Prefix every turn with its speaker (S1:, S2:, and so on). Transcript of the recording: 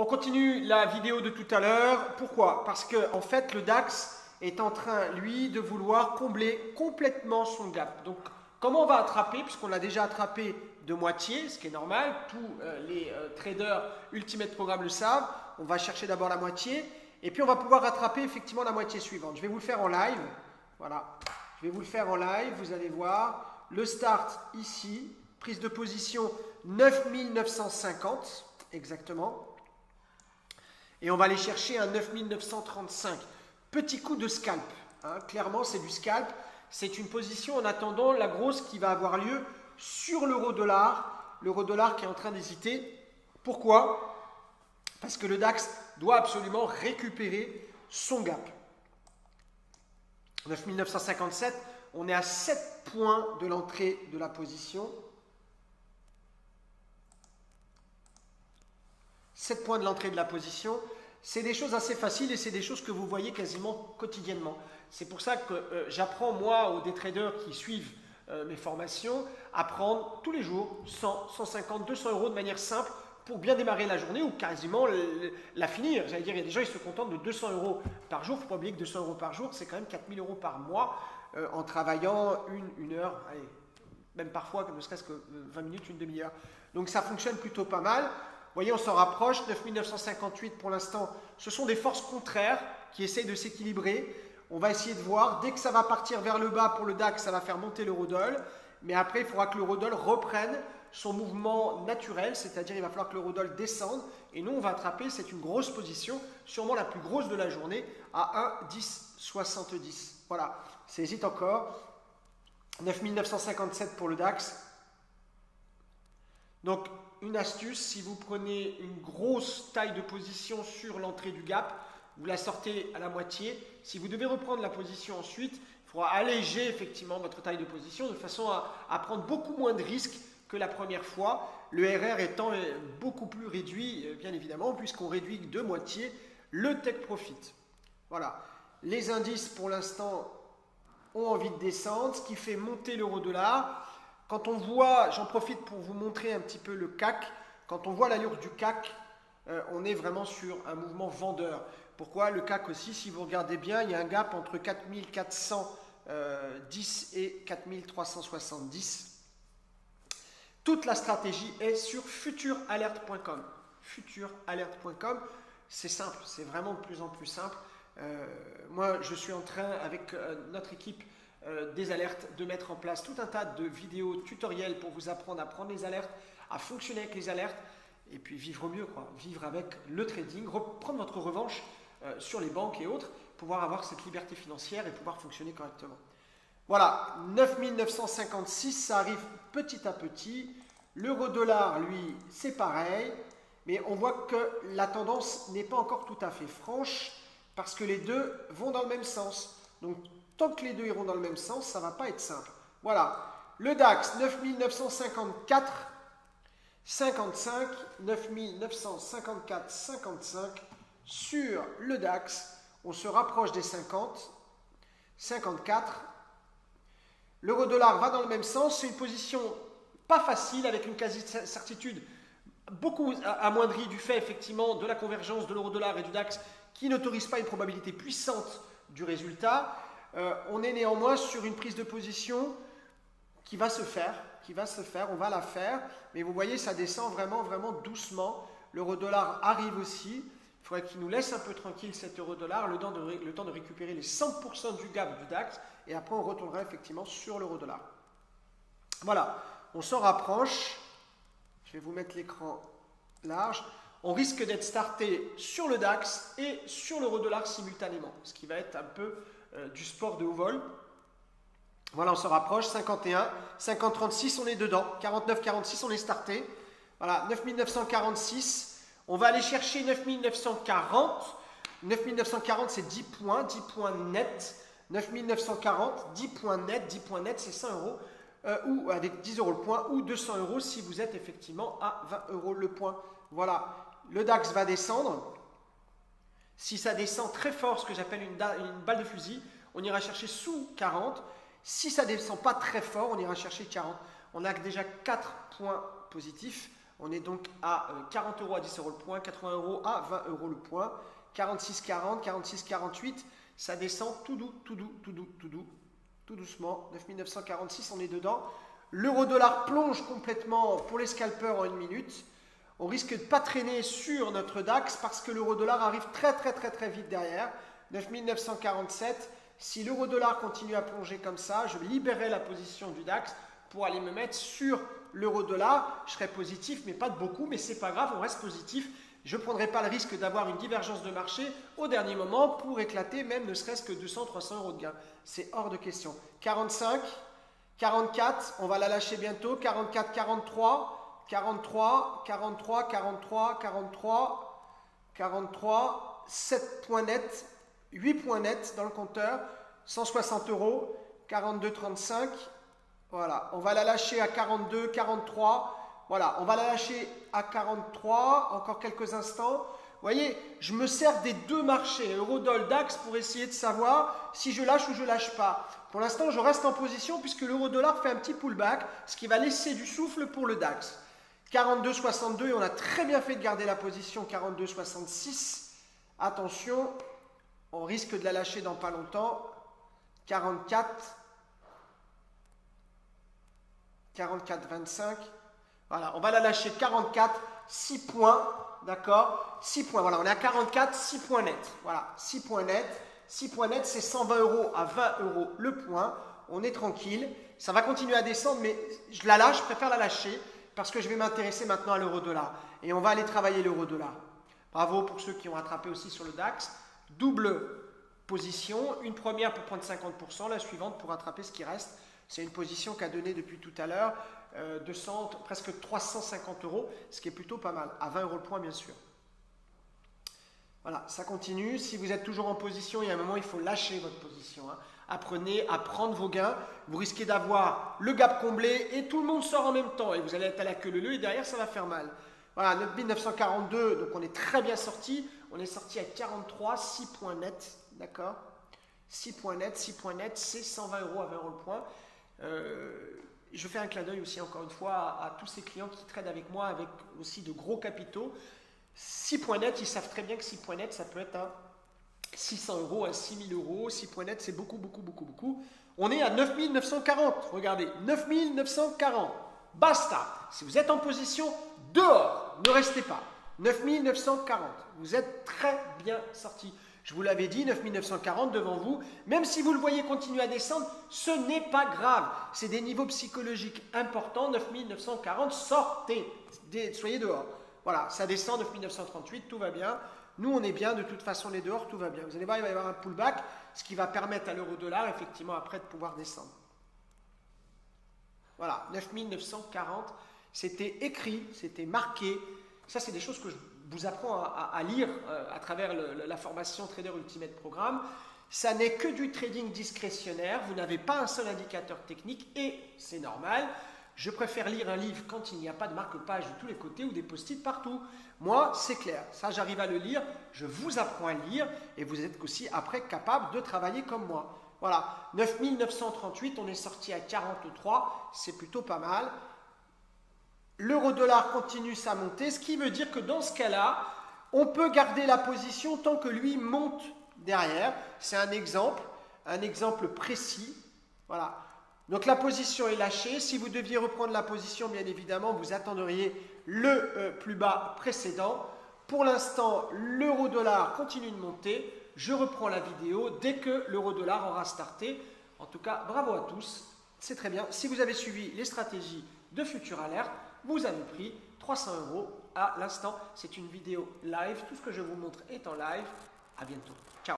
S1: On continue la vidéo de tout à l'heure. Pourquoi? Parce que en fait, le DAX est en train, lui, de vouloir combler complètement son gap. Donc, comment on va attraper? Puisqu'on l'a déjà attrapé de moitié, ce qui est normal. Tous les traders Ultimate Programme le savent. On va chercher d'abord la moitié. Et puis, on va pouvoir rattraper effectivement la moitié suivante. Je vais vous le faire en live. Voilà. Je vais vous le faire en live. Vous allez voir. Le start ici. Prise de position 9950. Exactement. Et on va aller chercher un 9935. Petit coup de scalp. Hein. Clairement, c'est du scalp. C'est une position en attendant la grosse qui va avoir lieu sur l'euro-dollar. L'euro-dollar qui est en train d'hésiter. Pourquoi? Parce que le DAX doit absolument récupérer son gap. 9957, on est à 7 points de l'entrée de la position. 7 points de l'entrée de la position, c'est des choses assez faciles et c'est des choses que vous voyez quasiment quotidiennement. C'est pour ça que j'apprends, moi, aux des traders qui suivent mes formations, à prendre tous les jours 100, 150, 200 euros de manière simple pour bien démarrer la journée ou quasiment la finir. J'allais dire, il y a des gens qui se contentent de 200 euros par jour. Il ne faut pas oublier que 200 euros par jour, c'est quand même 4000 euros par mois en travaillant une heure, allez, même parfois, ne serait-ce que 20 minutes, une demi-heure. Donc ça fonctionne plutôt pas mal. Vous voyez, on s'en rapproche, 9958 pour l'instant. Ce sont des forces contraires qui essayent de s'équilibrer. On va essayer de voir. Dès que ça va partir vers le bas pour le DAX, ça va faire monter l'eurodoll. Mais après, il faudra que l'eurodoll reprenne son mouvement naturel, c'est-à-dire il va falloir que l'eurodoll descende. Et nous, on va attraper, c'est une grosse position, sûrement la plus grosse de la journée, à 1,1070. Voilà, ça hésite encore. 9957 pour le DAX. Donc, une astuce, si vous prenez une grosse taille de position sur l'entrée du gap, vous la sortez à la moitié. Si vous devez reprendre la position ensuite, il faudra alléger effectivement votre taille de position de façon à prendre beaucoup moins de risques que la première fois. Le RR étant beaucoup plus réduit, bien évidemment, puisqu'on réduit de moitié le take profit. Voilà. Les indices, pour l'instant, ont envie de descendre, ce qui fait monter l'euro-dollar. Quand on voit, j'en profite pour vous montrer un petit peu le CAC, quand on voit l'allure du CAC, on est vraiment sur un mouvement vendeur. Pourquoi? Le CAC aussi, si vous regardez bien, il y a un gap entre 4410 et 4370. Toute la stratégie est sur futuralert.com. Futuralert.com, c'est simple, c'est vraiment de plus en plus simple. Moi, je suis en train, avec notre équipe des alertes, de mettre en place tout un tas de vidéos tutoriels pour vous apprendre à prendre les alertes, à fonctionner avec les alertes et puis vivre mieux, quoi. Vivre avec le trading, reprendre votre revanche sur les banques et autres, pouvoir avoir cette liberté financière et pouvoir fonctionner correctement. Voilà, 9956, ça arrive petit à petit. L'euro-dollar, lui, c'est pareil, mais on voit que la tendance n'est pas encore tout à fait franche parce que les deux vont dans le même sens. Donc, tant que les deux iront dans le même sens, ça ne va pas être simple. Voilà. Le DAX, 9954, 55, 9954, 55. Sur le DAX, on se rapproche des 50, 54. L'euro-dollar va dans le même sens. C'est une position pas facile avec une quasi-certitude beaucoup amoindrie du fait effectivement de la convergence de l'euro-dollar et du DAX qui n'autorise pas une probabilité puissante du résultat. On est néanmoins sur une prise de position qui va se faire, on va la faire, mais vous voyez, ça descend vraiment, vraiment doucement. L'euro-dollar arrive aussi. Il faudrait qu'il nous laisse un peu tranquille cet euro-dollar, le temps de récupérer les 100% du gap du DAX, et après on retournera effectivement sur l'euro-dollar. Voilà, on s'en rapproche. Je vais vous mettre l'écran large. On risque d'être starté sur le DAX et sur l'euro-dollar simultanément, ce qui va être un peu du sport de haut vol. Voilà, on se rapproche, 51, 50-36, on est dedans, 49-46, on est starté. Voilà, 9946, on va aller chercher 9940. 9940, c'est 10 points net. 9940, 10 points net, c'est 100 euros, ou avec 10 euros le point, ou 200 euros si vous êtes effectivement à 20 euros le point. Voilà, le DAX va descendre. Si ça descend très fort, ce que j'appelle une balle de fusil, on ira chercher sous 40. Si ça ne descend pas très fort, on ira chercher 40. On a déjà 4 points positifs On est donc à 40 euros à 10 euros le point, 80 euros à 20 euros le point, 46,40, 46,48. Ça descend tout doux, tout doux, tout doux, tout doux, tout doucement. 9946, on est dedans. L'euro-dollar plonge complètement pour les scalpers en une minute. On risque de ne pas traîner sur notre DAX parce que l'euro-dollar arrive très vite derrière. 9947. Si l'euro-dollar continue à plonger comme ça, je libérerai la position du DAX pour aller me mettre sur l'euro-dollar. Je serai positif, mais pas de beaucoup, mais c'est pas grave, on reste positif. Je ne prendrai pas le risque d'avoir une divergence de marché au dernier moment pour éclater même ne serait-ce que 200-300 euros de gain. C'est hors de question. 45, 44, on va la lâcher bientôt. 44, 43, 43, 43, 43, 43, 43, 7 points nets, 8 points nets dans le compteur, 160 euros, 42, 35. Voilà, on va la lâcher à 42, 43. Voilà, on va la lâcher à 43, encore quelques instants. Vous voyez, je me sers des deux marchés, Eurodoll, DAX, pour essayer de savoir si je lâche ou je ne lâche pas. Pour l'instant, je reste en position puisque l'euro-dollar fait un petit pullback, ce qui va laisser du souffle pour le DAX. 42,62 et on a très bien fait de garder la position 42,66. Attention, on risque de la lâcher dans pas longtemps. 44, 44,25. Voilà, on va la lâcher 44, 6 points, d'accord, 6 points, voilà, on est à 44, 6 points nets, voilà, 6 points nets, 6 points nets, c'est 120 euros à 20 euros le point, on est tranquille, ça va continuer à descendre, mais je la lâche, je préfère la lâcher, parce que je vais m'intéresser maintenant à l'euro-dollar, et on va aller travailler l'euro-dollar. Bravo pour ceux qui ont rattrapé aussi sur le DAX, double position, une première pour prendre 50%, la suivante pour rattraper ce qui reste, c'est une position qu'a donnée depuis tout à l'heure, 200, presque 350 euros, ce qui est plutôt pas mal, à 20 euros le point bien sûr. Voilà, ça continue. Si vous êtes toujours en position, il y a un moment, il faut lâcher votre position. Hein. Apprenez à prendre vos gains. Vous risquez d'avoir le gap comblé et tout le monde sort en même temps. Et vous allez être à la queue leu et derrière, ça va faire mal. Voilà, 9942, donc on est très bien sorti. On est sorti à 43, 6 points nets, d'accord, 6 points nets, c'est 120 euros à 20 euros le point. Je fais un clin d'œil aussi encore une fois à tous ces clients qui tradent avec moi avec aussi de gros capitaux. 6 points nets, ils savent très bien que 6 points nets, ça peut être à 600 euros, à 6000 euros. 6 points nets, c'est beaucoup, beaucoup, beaucoup, beaucoup. On est à 9940. Regardez, 9940. Basta. Si vous êtes en position, dehors, ne restez pas. 9940. Vous êtes très bien sorti. Je vous l'avais dit, 9940 devant vous. Même si vous le voyez continuer à descendre, ce n'est pas grave. C'est des niveaux psychologiques importants. 9940, sortez. Soyez dehors. Voilà, ça descend 9938, tout va bien. Nous, on est bien. De toute façon, les dehors, tout va bien. Vous allez voir, il va y avoir un pullback, ce qui va permettre à l'euro-dollar, effectivement, après, de pouvoir descendre. Voilà, 9940, c'était écrit, c'était marqué. Ça, c'est des choses que je vous apprends à lire à travers la formation Trader Ultimate Programme. Ça n'est que du trading discrétionnaire. Vous n'avez pas un seul indicateur technique et c'est normal. Je préfère lire un livre quand il n'y a pas de marque-page de tous les côtés ou des post-it partout. Moi, c'est clair. Ça, j'arrive à le lire. Je vous apprends à lire et vous êtes aussi après capable de travailler comme moi. Voilà, 9938, on est sorti à 43. C'est plutôt pas mal. L'euro-dollar continue sa montée, ce qui veut dire que dans ce cas-là, on peut garder la position tant que lui monte derrière. C'est un exemple précis. Voilà. Donc la position est lâchée. Si vous deviez reprendre la position, bien évidemment, vous attendriez le plus bas précédent. Pour l'instant, l'euro-dollar continue de monter. Je reprends la vidéo dès que l'euro-dollar aura starté. En tout cas, bravo à tous. C'est très bien. Si vous avez suivi les stratégies de Future Alert, vous avez pris 300 euros à l'instant. C'est une vidéo live. Tout ce que je vous montre est en live. À bientôt.